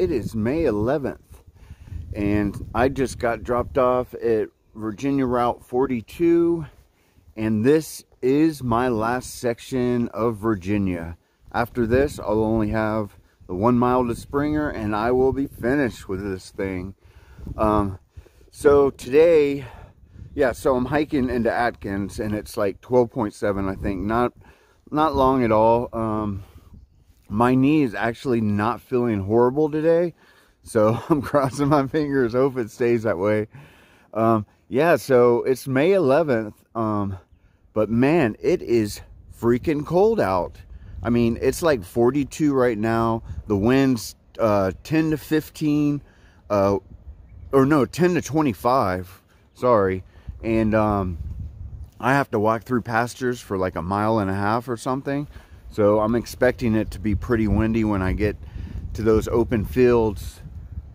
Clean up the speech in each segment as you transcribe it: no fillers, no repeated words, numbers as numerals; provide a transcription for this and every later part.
it is May 11th, and I just got dropped off at Virginia Route 42, and this is my last section of Virginia. After this, I'll only have the 1 mile to Springer, and I will be finished with this thing. So today, so I'm hiking into Atkins, and it's like 12.7, I think. Not long at all. My knee is actually not feeling horrible today, so I'm crossing my fingers, hope it stays that way. So it's May 11th, but man, it is freaking cold out. I mean, it's like 42 right now. The wind's 10 to 15, or no, 10 to 25, sorry. And I have to walk through pastures for like 1.5 miles or something. So I'm expecting it to be pretty windy when I get to those open fields.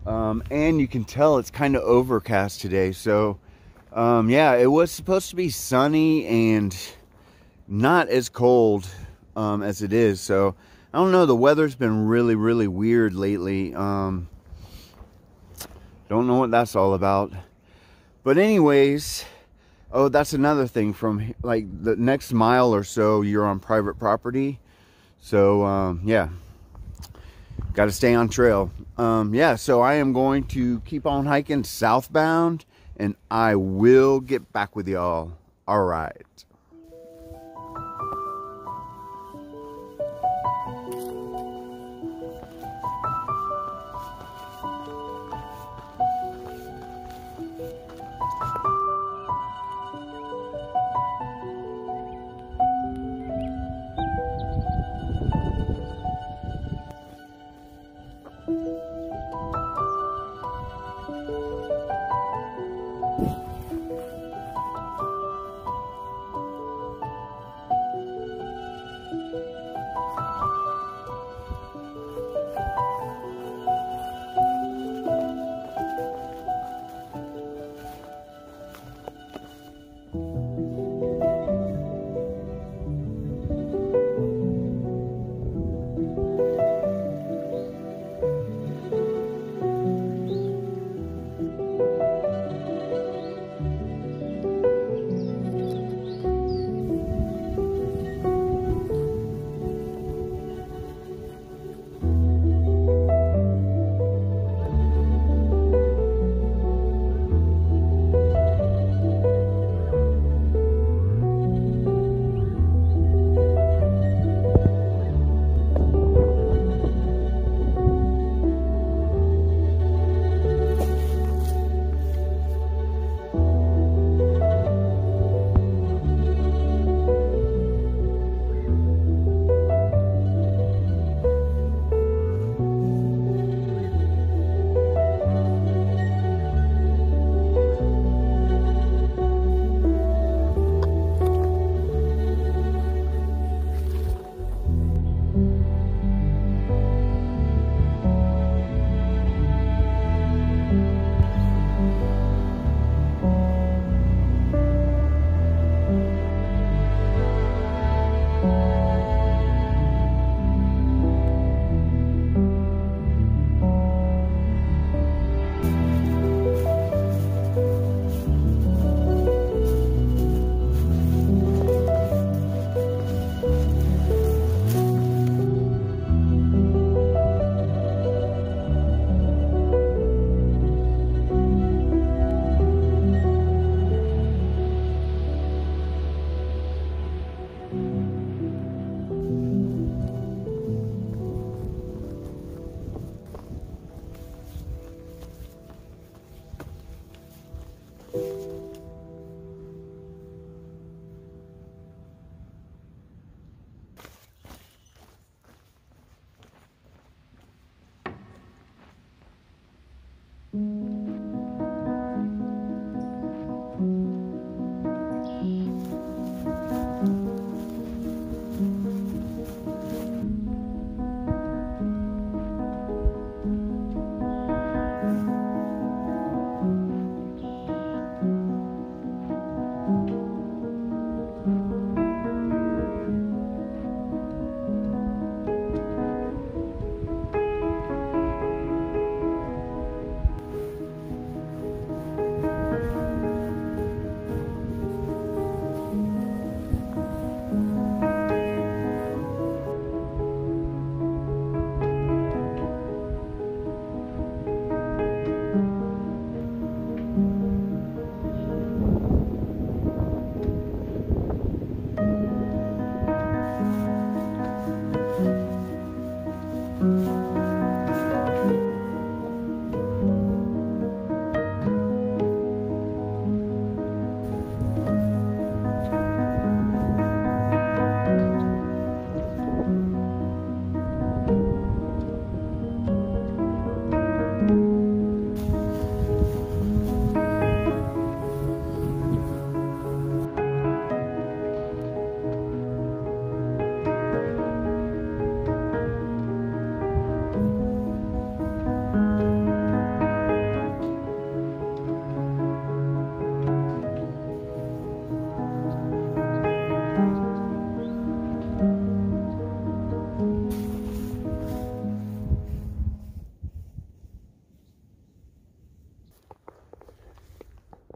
And you can tell it's kind of overcast today. So it was supposed to be sunny and not as cold as it is. So I don't know, the weather's been really weird lately. Don't know what that's all about. But anyways, oh, that's another thing. From like the next mile or so, you're on private property. So got to stay on trail. So I am going to keep on hiking southbound, and I will get back with y'all. All right.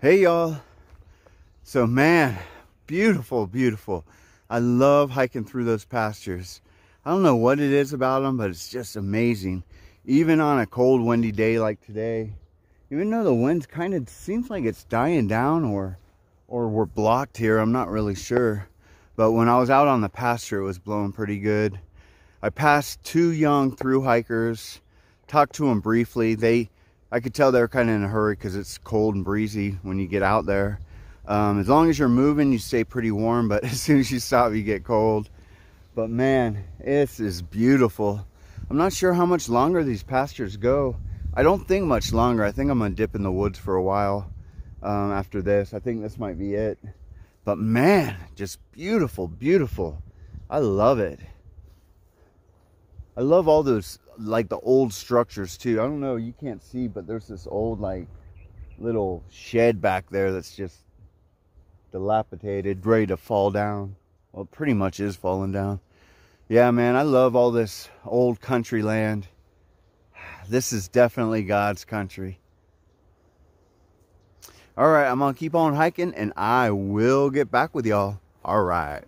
Hey y'all. So man, beautiful, beautiful. I love hiking through those pastures. I don't know what it is about them, but it's just amazing. Even on a cold, windy day like today, even though the wind kind of seems like it's dying down, or we're blocked here, I'm not really sure. But when I was out on the pasture, it was blowing pretty good. I passed two young through hikers, talked to them briefly. I could tell they were kind of in a hurry because it's cold and breezy when you get out there. As long as you're moving, you stay pretty warm, but as soon as you stop, you get cold. But man, this is beautiful. I'm not sure how much longer these pastures go. I don't think much longer. I think I'm gonna dip in the woods for a while after this. I think this might be it. But man, just beautiful, beautiful. I love it. I love all those, like the old structures too. I don't know, you can't see, but there's this old like little shed back there that's just dilapidated, ready to fall down. Well, it pretty much is falling down. Yeah, man, I love all this old country land. This is definitely God's country. All right, I'm gonna keep on hiking and I will get back with y'all. All right.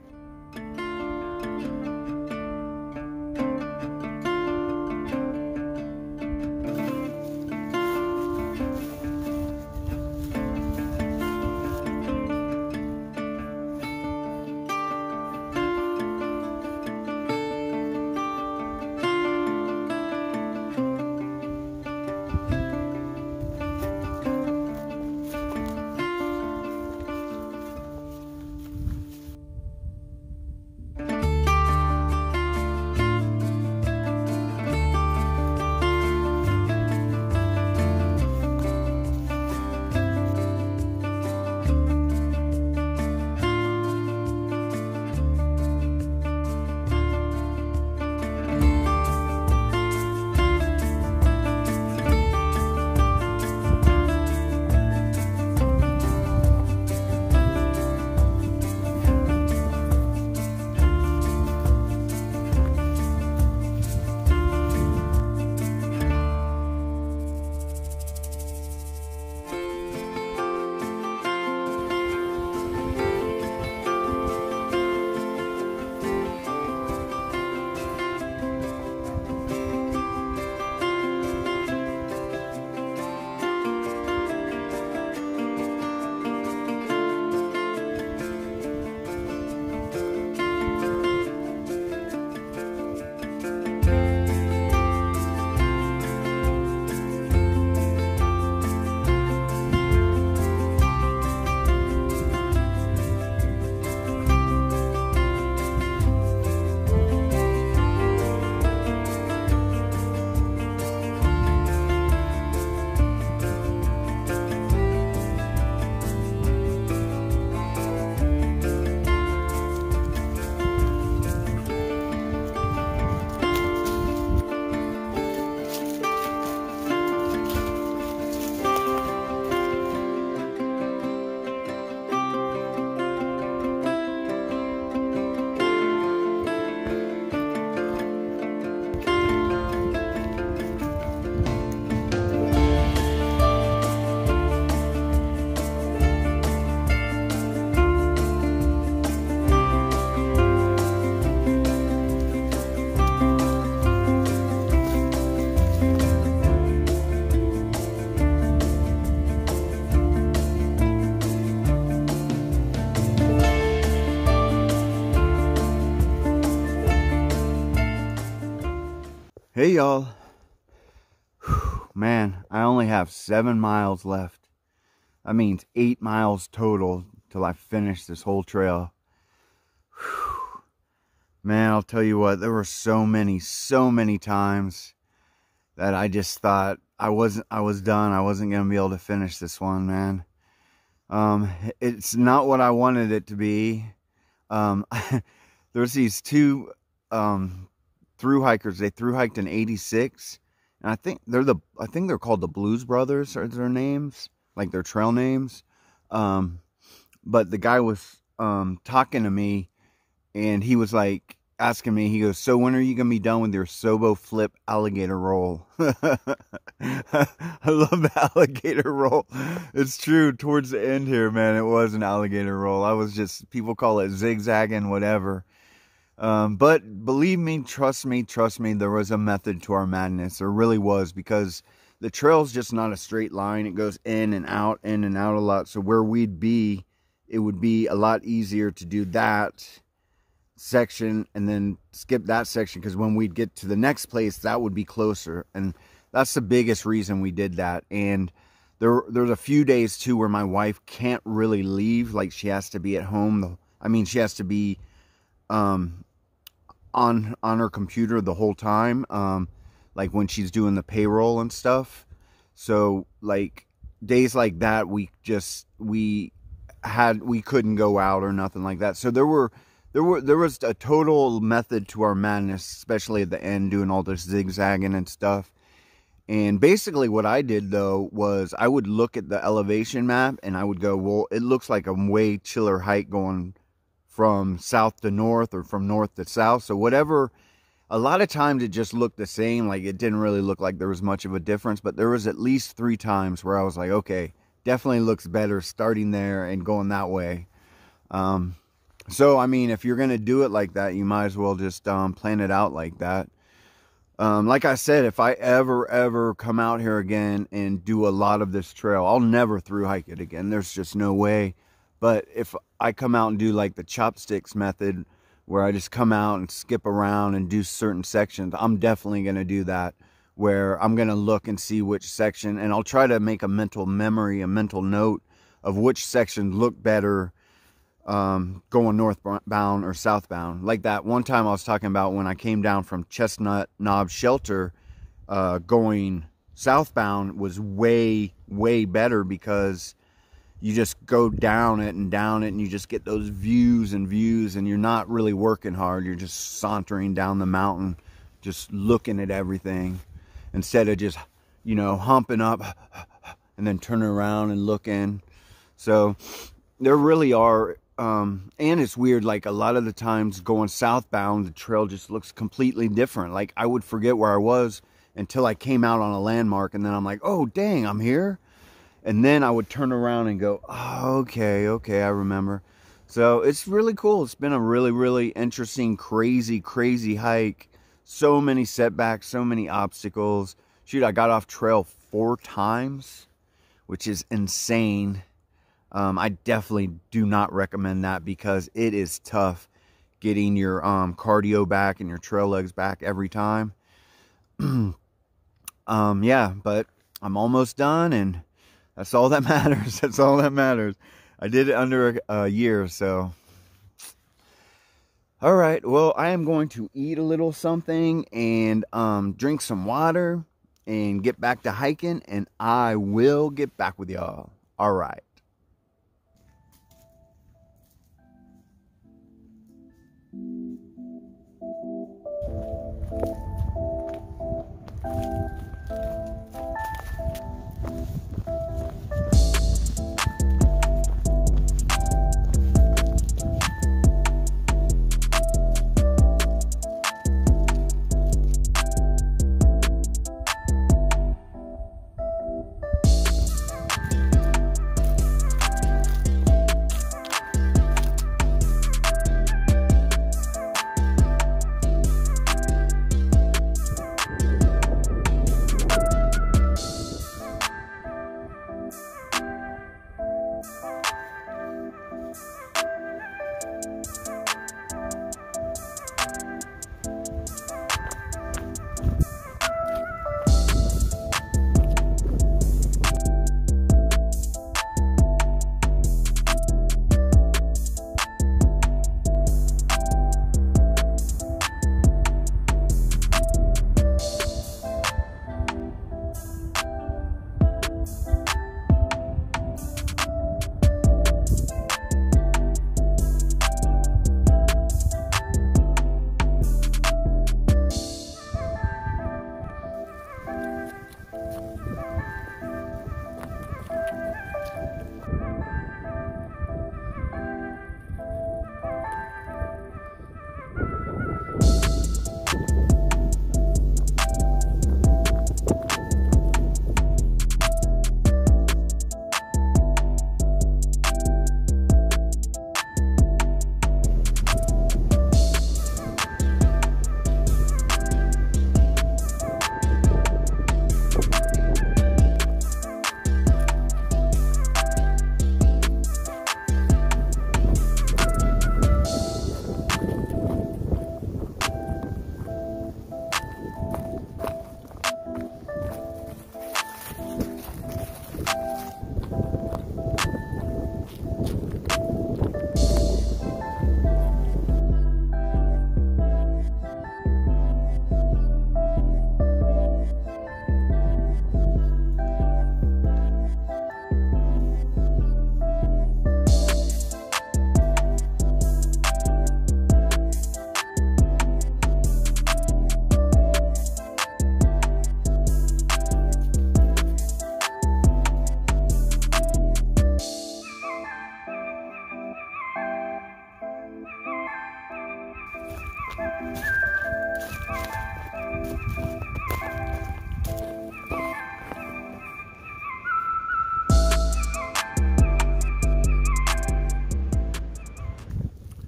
Hey y'all. Man, I only have 7 miles left. That means 8 miles total till I finish this whole trail. Man, I'll tell you what, there were so many times that I just thought I was done. I wasn't gonna be able to finish this one, man. It's not what I wanted it to be. There's these two through hikers. They through hiked in '86, and I think they're called the Blues Brothers, are their names, like their trail names. But the guy was talking to me, and he was like, asking me, he goes, so when are you going to be done with your Sobo flip alligator roll? I love the alligator roll. It's true. Towards the end here, man, it was an alligator roll. I was just, people call it zigzagging, whatever. But believe me, trust me, there was a method to our madness. There really was, because the trail's just not a straight line. It goes in and out a lot. So where we'd be, it would be a lot easier to do that section and then skip that section, because when we'd get to the next place, that would be closer. And that's the biggest reason we did that. And there's a few days too where my wife can't really leave. Like, she has to be at home. She has to be on her computer the whole time, like when she's doing the payroll and stuff. So like days like that, we couldn't go out or nothing like that. So there was a total method to our madness, especially at the end, doing all this zigzagging and stuff. And basically what I did though was I would look at the elevation map and I would go, well, it looks like a way chiller hike going from south to north or from north to south. So whatever, a lot of times it just looked the same. Like, it didn't really look like there was much of a difference, but there was at least 3 times where I was like, okay, definitely looks better starting there and going that way. So, I mean, if you're going to do it like that, you might as well just plan it out like that. Like I said, if I ever come out here again and do a lot of this trail, I'll never through hike it again. There's just no way. But if I come out and do like the chopsticks method, where I just come out and skip around and do certain sections, I'm definitely going to do that, where I'm going to look and see which section, and I'll try to make a mental memory, a mental note of which sections look better going northbound or southbound. Like that one time I was talking about when I came down from Chestnut Knob Shelter, going southbound was way better, because you just go down it and you just get those views and you're not really working hard. You're just sauntering down the mountain, just looking at everything, instead of just, humping up and then turning around and looking. So there really are, and it's weird, like a lot of the times going southbound, the trail just looks completely different. Like, I would forget where I was until I came out on a landmark, and then I'm like, oh dang, I'm here. And then I would turn around and go, oh, okay, I remember. So it's really cool. It's been a really interesting, crazy hike. So many setbacks, so many obstacles. Shoot, I got off trail 4 times, which is insane. I definitely do not recommend that, because it is tough getting your cardio back and your trail legs back every time. Yeah, but I'm almost done, and that's all that matters. That's all that matters. I did it under a year, so. All right, well, I am going to eat a little something and drink some water and get back to hiking, and I will get back with y'all. All right.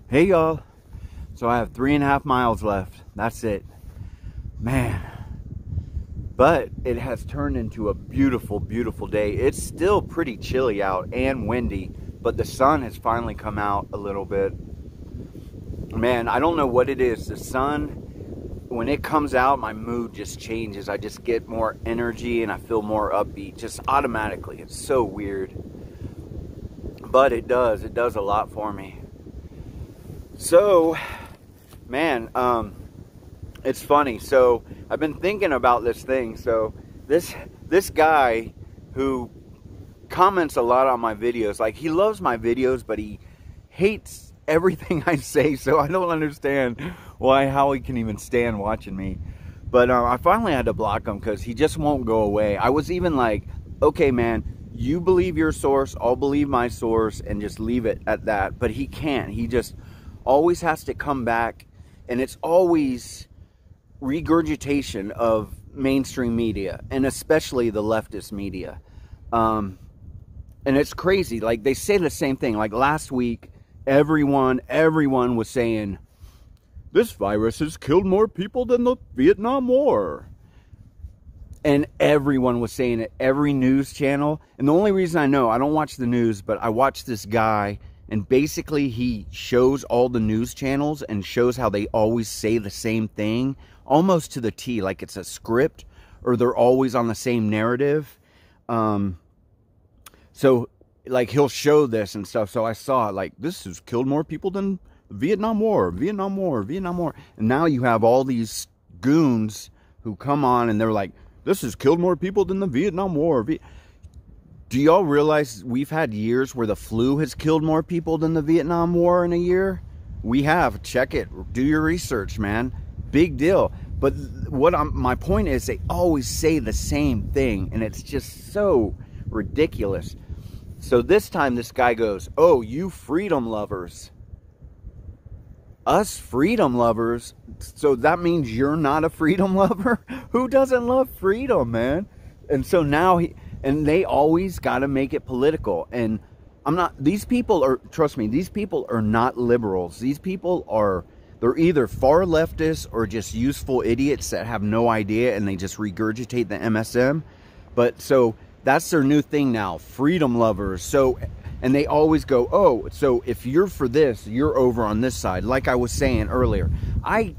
Hey y'all, so I have 3.5 miles left. That's it, man. But it has turned into a beautiful, beautiful day. It's still pretty chilly out and windy, but the sun has finally come out a little bit. Man, I don't know what it is. The sun, when it comes out, my mood just changes. I just get more energy and I feel more upbeat, just automatically. It's so weird. But it does a lot for me. So, man, it's funny. So I've been thinking about this thing. So this guy who comments a lot on my videos, like, he loves my videos, but he hates everything I say. So I don't understand how he can even stand watching me. But I finally had to block him because he just won't go away. I was even like, okay, man, you believe your source, I'll believe my source, and just leave it at that. But he can't. He just always has to come back, and it's always regurgitation of mainstream media, and especially the leftist media. And it's crazy. Like, they say the same thing. Like last week, everyone was saying, this virus has killed more people than the Vietnam War. And everyone was saying it, every news channel. And the only reason I know, I don't watch the news, but I watch this guy, and basically he shows all the news channels and shows how they always say the same thing, almost to the T, like it's a script, or they're always on the same narrative. So, like, he'll show this and stuff. So I saw it, like, this has killed more people than the Vietnam War. And now you have all these goons who come on and they're like, this has killed more people than the Vietnam War. Do y'all realize we've had years where the flu has killed more people than the Vietnam War in a year? We have. Check it. Do your research, man. Big deal. But my point is, they always say the same thing, and it's just so ridiculous. So this time this guy goes, oh, you freedom lovers. Us freedom lovers? So that means you're not a freedom lover? Who doesn't love freedom, man? And so now they always got to make it political. And these people are, trust me, these people are not liberals. These people they're either far leftists or just useful idiots that have no idea and they just regurgitate the MSM. But so that's their new thing now, freedom lovers. So, and they always go, oh, so if you're for this, you're over on this side. Like I was saying earlier, I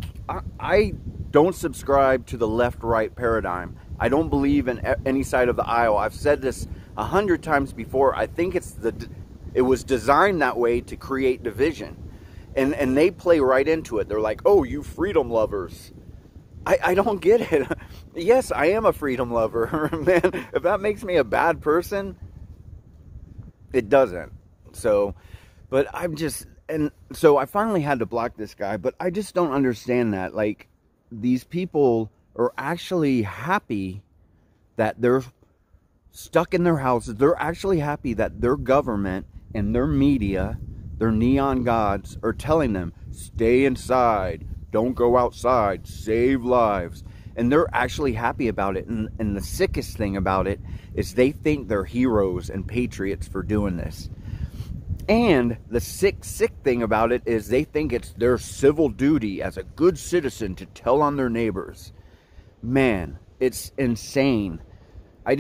don't subscribe to the left-right paradigm. I don't believe in any side of the aisle. I've said this 100 times before. I think it was designed that way to create division. And they play right into it. They're like, oh, you freedom lovers. I don't get it. Yes, I am a freedom lover, man. If that makes me a bad person, it doesn't. So, but so I finally had to block this guy, but I just don't understand that. Like, these people are actually happy that they're stuck in their houses. They're actually happy that their government and their media, their neon gods, are telling them, stay inside, don't go outside, save lives. And they're actually happy about it. And the sickest thing about it is they think they're heroes and patriots for doing this. And the sick thing about it is they think it's their civil duty as a good citizen to tell on their neighbors. Man, it's insane. I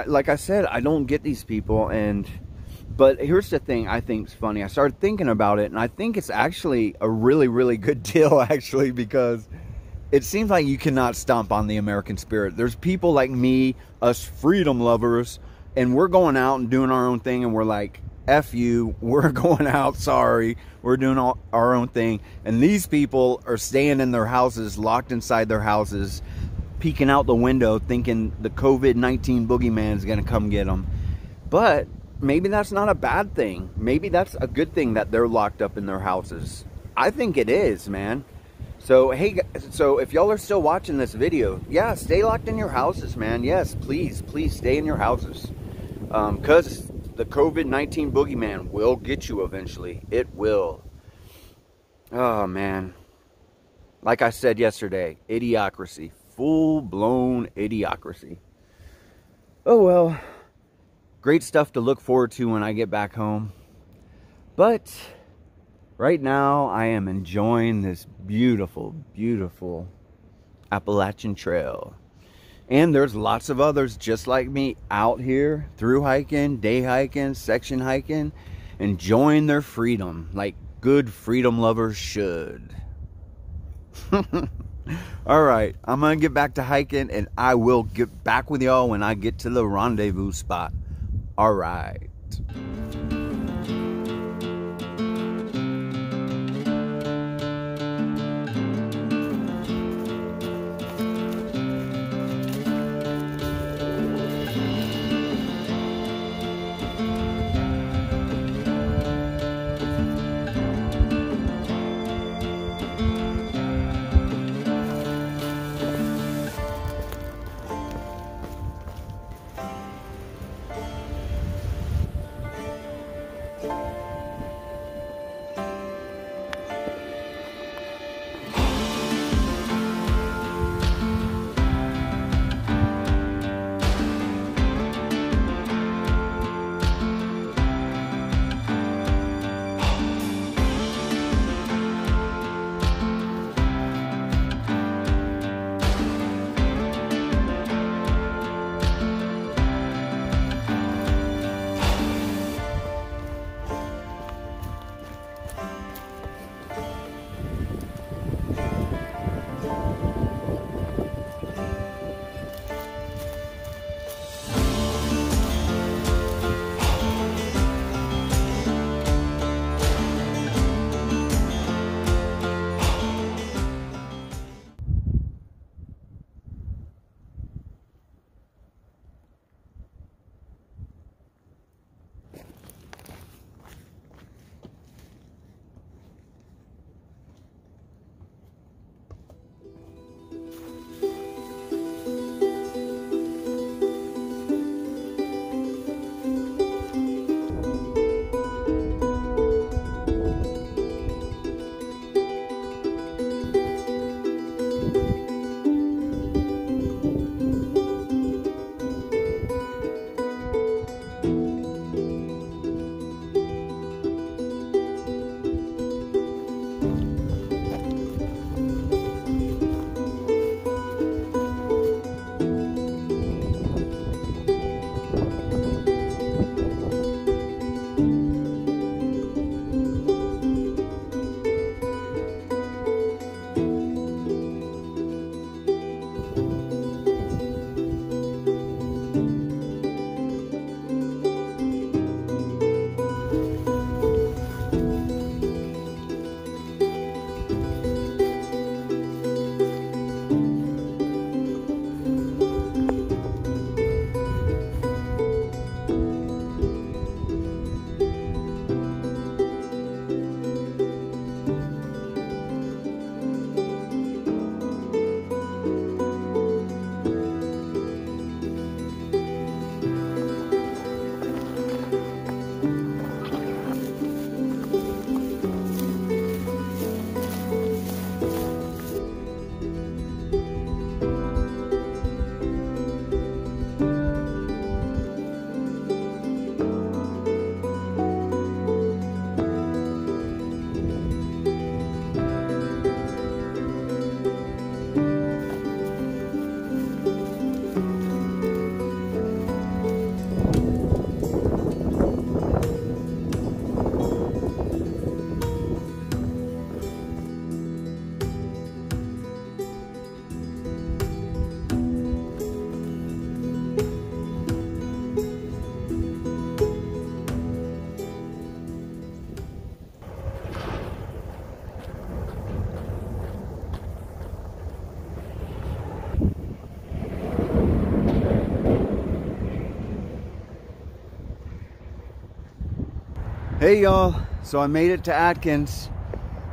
like I said, I don't get these people. But here's the thing I think is funny. I started thinking about it, and I think it's actually a really, really good deal, actually, because it seems like you cannot stomp on the American spirit. There's people like me, us freedom lovers, and we're going out and doing our own thing, and we're like, F you, we're going out, sorry, we're doing our own thing. And these people are staying in their houses, locked inside their houses, peeking out the window, thinking the COVID-19 boogeyman is going to come get them. But maybe that's not a bad thing. Maybe that's a good thing that they're locked up in their houses. I think it is, man. So, hey, so if y'all are still watching this video, yeah, stay locked in your houses, man. Yes, please stay in your houses. Because the COVID-19 boogeyman will get you eventually. It will. Oh, man. Like I said yesterday, idiocracy. Full-blown idiocracy. Oh, well. Great stuff to look forward to when I get back home. But right now I am enjoying this beautiful, beautiful Appalachian Trail. And there's lots of others just like me out here, through hiking, day hiking, section hiking, enjoying their freedom like good freedom lovers should. Alright, I'm gonna get back to hiking, and I will get back with y'all when I get to the rendezvous spot. Alright. Hey y'all, so I made it to Atkins.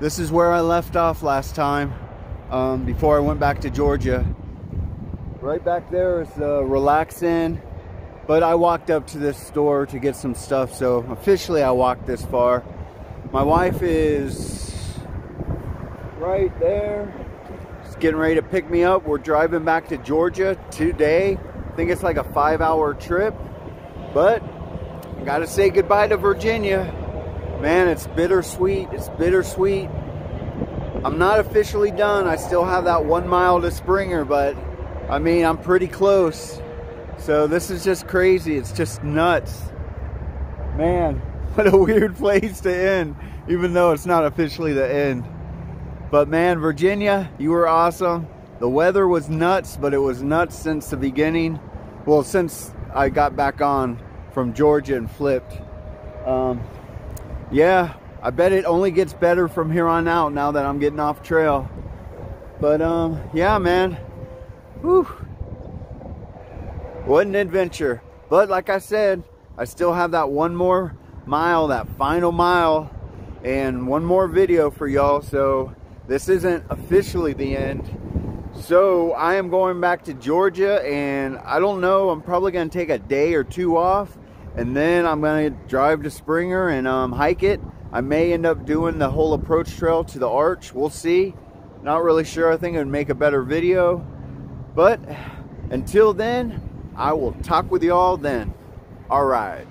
This is where I left off last time, before I went back to Georgia. Right back there is the Relax Inn, but I walked up to this store to get some stuff, so officially I walked this far. My wife is right there. She's getting ready to pick me up. We're driving back to Georgia today. I think it's like a 5-hour trip, but I gotta say goodbye to Virginia. Man, it's bittersweet. It's bittersweet. I'm not officially done. I still have that 1 mile to Springer, but I mean, I'm pretty close. So this is just crazy. It's just nuts. Man, what a weird place to end, even though it's not officially the end. But man, Virginia, you were awesome. The weather was nuts, but it was nuts since the beginning. Well, since I got back on from Georgia and flipped. Yeah, I bet it only gets better from here on out now that I'm getting off trail. But yeah, man. Whew. What an adventure. But like I said, I still have that 1 more mile, that final mile, and 1 more video for y'all. So this isn't officially the end. So I am going back to Georgia, and I don't know, I'm probably going to take a day or 2 off, and then I'm going to drive to Springer and hike it. I may end up doing the whole approach trail to the arch. We'll see. Not really sure. I think it would make a better video. But until then, I will talk with y'all then. All right.